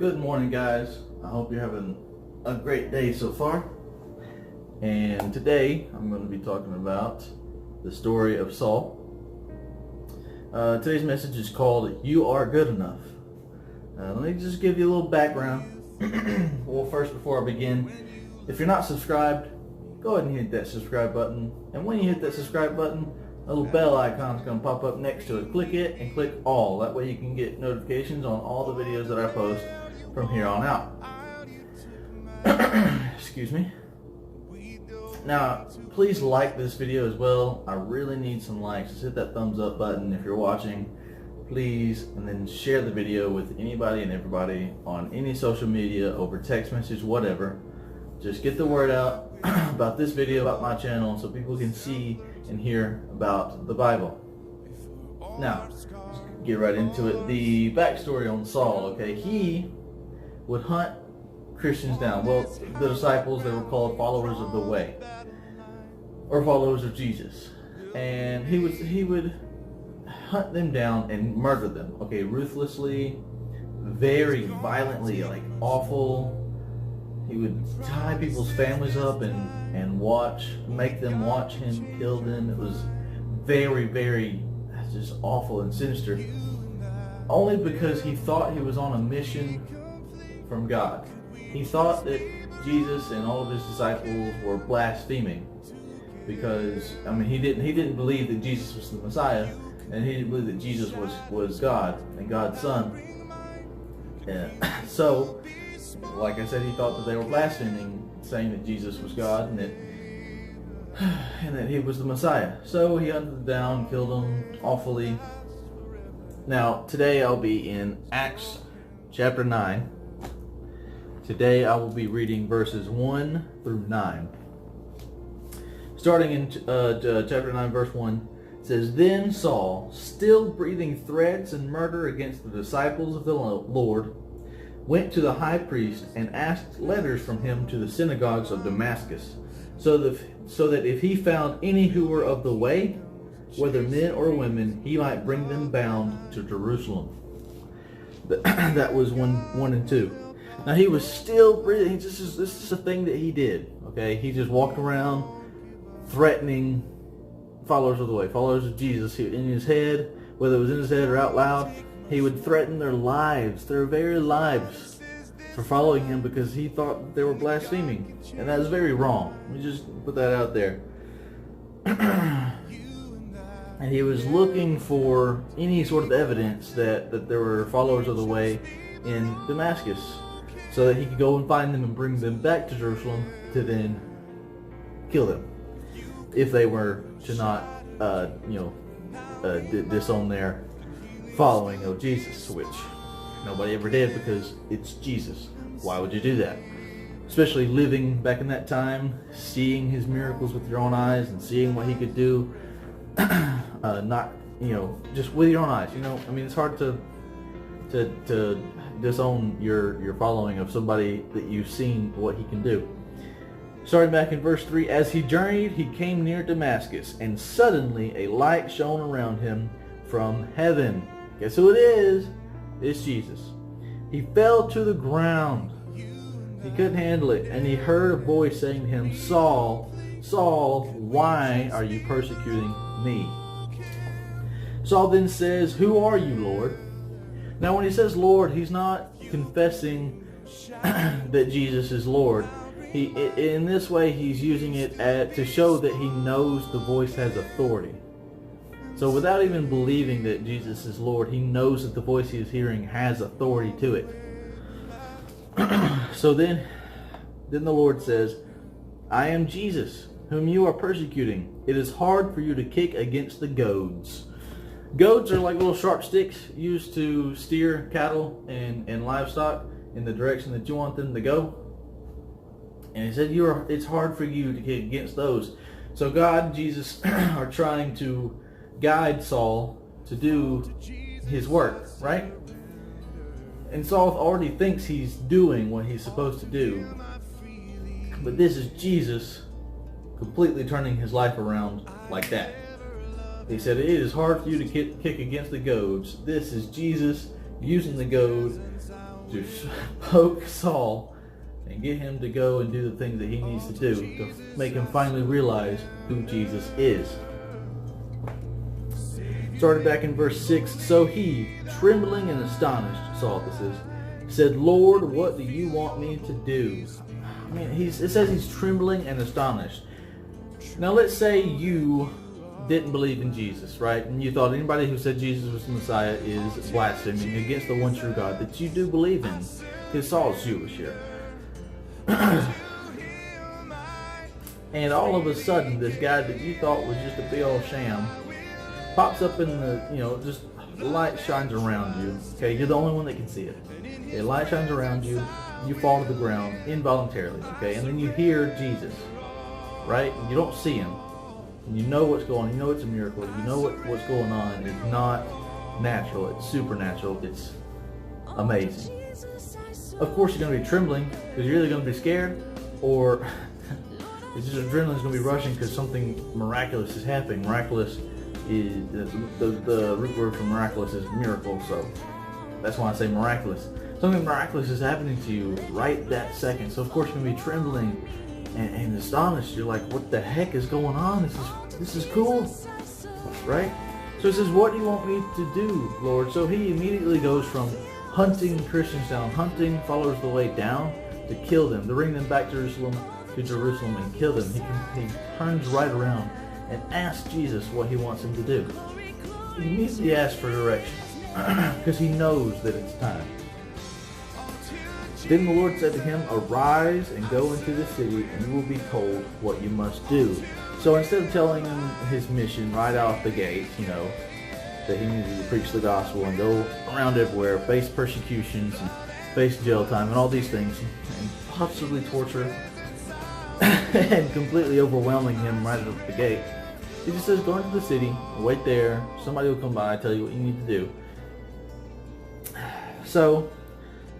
Good morning, guys. I hope you're having a great day so far. And today I'm going to be talking about the story of Saul. Today's message is called You Are Good Enough. Let me just give you a little background. Well, first, before I begin, if you're not subscribed, go ahead and hit that subscribe button. And when you hit that subscribe button, a little bell icon is going to pop up next to it. Click it and click all. That way you can get notifications on all the videos that I post from here on out. Excuse me. Now, please like this video as well. I really need some likes. Just hit that thumbs up button if you're watching, please, and then share the video with anybody and everybody on any social media, over text message, whatever. Just get the word out about this video, about my channel, so people can see and hear about the Bible. Now, let's get right into it. The backstory on Saul, okay, he would hunt Christians down. Well, the disciples, they were called followers of the way, or followers of Jesus, and he would hunt them down and murder them, okay, ruthlessly, very violently, like awful. He would tie people's families up and make them watch him kill them. It was very, very just awful and sinister, only because he thought he was on a mission from God. He thought that Jesus and all of his disciples were blaspheming because, I mean, he didn't believe that Jesus was the Messiah, and he didn't believe that Jesus was God and God's Son. And so, like I said, he thought that they were blaspheming, saying that Jesus was God and that he was the Messiah. So he hunted them down, killed them awfully. Now, today I'll be in Acts chapter 9. Today I will be reading verses 1 through 9. Starting in chapter 9, verse 1, it says, Then Saul, still breathing threats and murder against the disciples of the Lord, went to the high priest and asked letters from him to the synagogues of Damascus, so that if he found any who were of the way, whether men or women, he might bring them bound to Jerusalem. That was 1 and 2. Now, he was still breathing. This is a thing that he did. Okay, he just walked around threatening followers of the way, followers of Jesus. In his head, whether it was in his head or out loud, he would threaten their lives, their very lives, for following him because he thought that they were blaspheming, and that is very wrong. Let me just put that out there. And he was looking for any sort of evidence that there were followers of the way in Damascus, so that he could go and find them and bring them back to Jerusalem to then kill them, if they were to not, disown their following of Jesus, which nobody ever did, because it's Jesus. Why would you do that? Especially living back in that time, seeing his miracles with your own eyes and seeing what he could do, not, just with your own eyes. I mean, it's hard to disown your following of somebody that you've seen what he can do. Starting back in verse 3, As he journeyed, he came near Damascus, and suddenly a light shone around him from heaven. Guess who it is? It's Jesus. He fell to the ground. He couldn't handle it, and he heard a voice saying to him, Saul, Saul, why are you persecuting me? Saul then says, Who are you, Lord? Now, when he says Lord, he's not confessing that Jesus is Lord. In this way, he's using it to show that he knows the voice has authority. So without even believing that Jesus is Lord, he knows that the voice he is hearing has authority to it. So then the Lord says, I am Jesus, whom you are persecuting. It is hard for you to kick against the goads. Goads are like little sharp sticks used to steer cattle and livestock in the direction that you want them to go. And he said, it's hard for you to kick against those. So God and Jesus are trying to guide Saul to do his work, right? And Saul already thinks he's doing what he's supposed to do. But this is Jesus completely turning his life around like that. He said, it is hard for you to kick against the goads. This is Jesus using the goad to poke Saul and get him to go and do the things that he needs to do to make him finally realize who Jesus is. Started back in verse 6. So he, trembling and astonished, Saul this is, said, Lord, what do you want me to do? I mean, it says he's trembling and astonished. Now let's say you didn't believe in Jesus, right? And you thought anybody who said Jesus was the Messiah is blaspheming against the one true God that you do believe in. Because Saul's Jewish here. And all of a sudden, this guy that you thought was just a big old sham pops up in the, just light shines around you. Okay, you're the only one that can see it. Okay, light shines around you. You fall to the ground involuntarily. Okay, and then you hear Jesus, right? You don't see him. And you know what's going on. You know it's a miracle. You know what's going on. It's not natural. It's supernatural. It's amazing. Of course, you're going to be trembling because you're either going to be scared or it's just adrenaline's going to be rushing because something miraculous is happening. Miraculous is the root word for miraculous is miracle, so that's why I say miraculous. Something miraculous is happening to you right that second. So of course you're going to be trembling and astonished. You're like, what the heck is going on? This is cool, right? So it says, what do you want me to do, Lord? So he immediately goes from hunting Christians down, hunting followers the way down, to kill them, to bring them back to Jerusalem and kill them. He turns right around and asks Jesus what he wants him to do. He immediately asks for direction because he knows that it's time. Then the Lord said to him, arise and go into the city, and you will be told what you must do. So instead of telling him his mission right out the gate, that he needed to preach the gospel and go around everywhere, face persecutions, and face jail time, and all these things, and possibly torture, and completely overwhelming him right at the gate, he just says, go into the city, wait there, somebody will come by, tell you what you need to do. So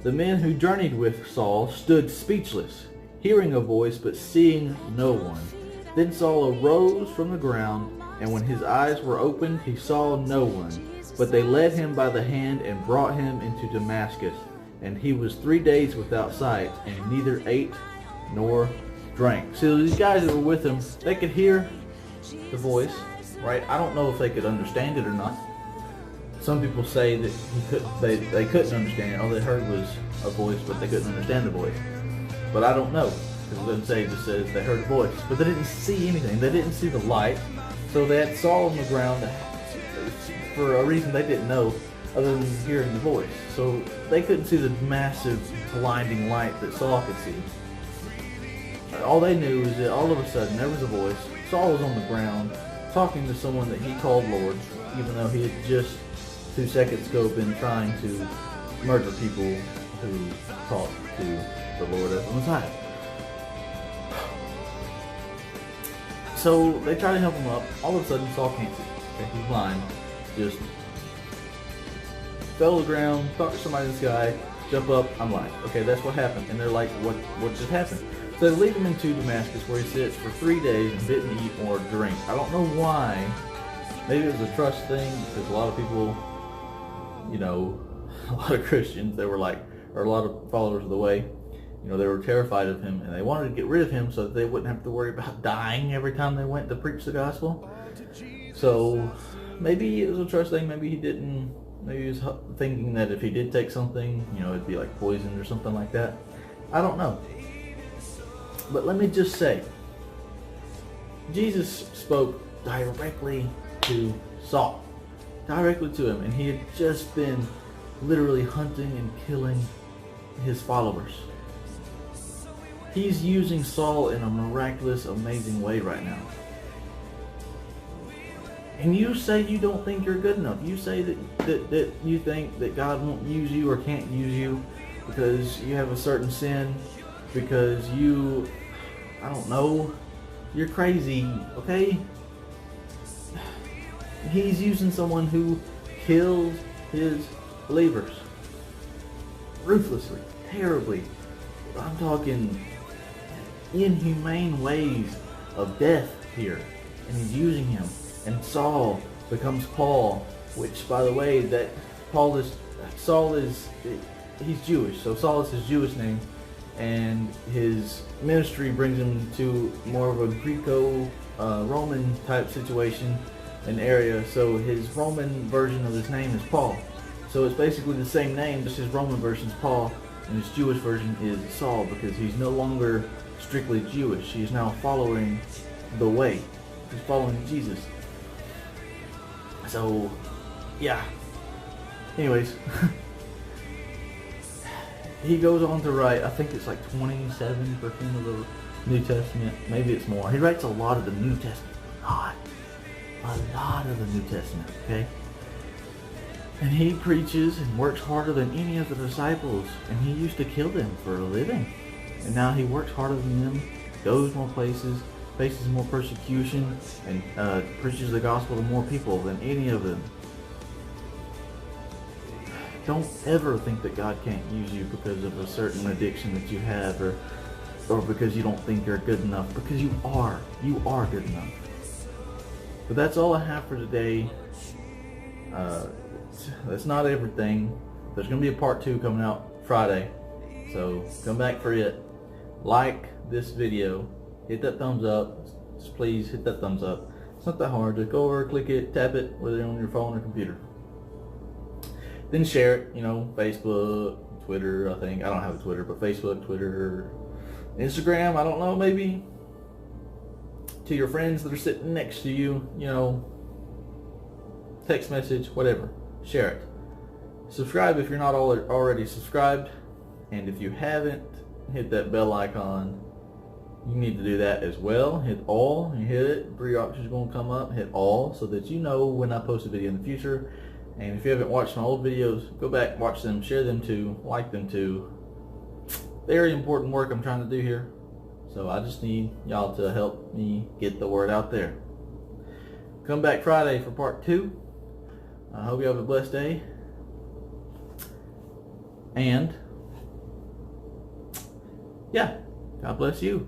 the men who journeyed with Saul stood speechless, hearing a voice but seeing no one. Then Saul arose from the ground, and when his eyes were opened, he saw no one. But they led him by the hand and brought him into Damascus. And he was 3 days without sight, and neither ate nor drank. So these guys that were with him, they could hear the voice, right? I don't know if they could understand it or not. Some people say that they couldn't understand it. All they heard was a voice, but they couldn't understand the voice. But I don't know, because it doesn't say, it just says they heard a voice. But they didn't see anything. They didn't see the light. So they had Saul on the ground for a reason they didn't know, other than hearing the voice. So they couldn't see the massive blinding light that Saul could see. All they knew is that all of a sudden there was a voice. Saul was on the ground talking to someone that he called Lord, even though he had just 2 seconds ago been trying to murder people who talked to the Lord as the Messiah. So they try to help him up. All of a sudden Saul can't see. Okay, he's blind. Just fell to the ground, talked to somebody in the sky, jump up, I'm blind. Okay, that's what happened. And they're like, what just happened? So they lead him into Damascus, where he sits for 3 days and didn't eat or drink. I don't know why. Maybe it was a trust thing, because a lot of people, a lot of Christians, they were like, or a lot of followers of the way, they were terrified of him, and they wanted to get rid of him so that they wouldn't have to worry about dying every time they went to preach the gospel. So maybe it was a trust thing. Maybe he didn't. Maybe he was thinking that if he did take something, it'd be like poison or something like that. I don't know. But let me just say, Jesus spoke directly to Saul, directly to him, and he had just been literally hunting and killing his followers. He's using Saul in a miraculous, amazing way right now. And you say you don't think you're good enough. You say that you think that God won't use you or can't use you because you have a certain sin, because I don't know, you're crazy, okay? He's using someone who kills his believers ruthlessly, terribly. I'm talking inhumane ways of death here, and he's using him. And Saul becomes Paul, which, by the way, that Saul is he's Jewish, so Saul is his Jewish name, and his ministry brings him to more of a Greco-Roman type situation and area. So his Roman version of his name is Paul. So it's basically the same name, just his Roman version is Paul, and his Jewish version is Saul, because he's no longer strictly Jewish. He's now following the way. He's following Jesus. So, yeah. Anyways, he goes on to write, I think it's like 27% of the New Testament. Maybe it's more. He writes a lot of the New Testament. A lot of the New Testament, okay? And he preaches and works harder than any of the disciples. And he used to kill them for a living. And now he works harder than them, goes more places, faces more persecution, and preaches the gospel to more people than any of them. Don't ever think that God can't use you because of a certain addiction that you have, or because you don't think you're good enough, because you are. You are good enough. But that's all I have for today. That's not everything. There's going to be a part 2 coming out Friday. So come back for it. Like this video. Hit that thumbs up. Just please hit that thumbs up. It's not that hard. Just go over, click it, tap it, whether you're on your phone or computer. Then share it, Facebook, Twitter, I think. I don't have a Twitter, but Facebook, Twitter, Instagram, I don't know, maybe. To your friends that are sitting next to you, text message, whatever. Share it. Subscribe if you're not already subscribed. And if you haven't, hit that bell icon. You need to do that as well. Hit all. You hit it. 3 options are going to come up. Hit all so that you know when I post a video in the future. And if you haven't watched my old videos, go back, watch them, share them too, like them too. Very important work I'm trying to do here. So I just need y'all to help me get the word out there. Come back Friday for part 2. I hope you have a blessed day. And yeah, God bless you.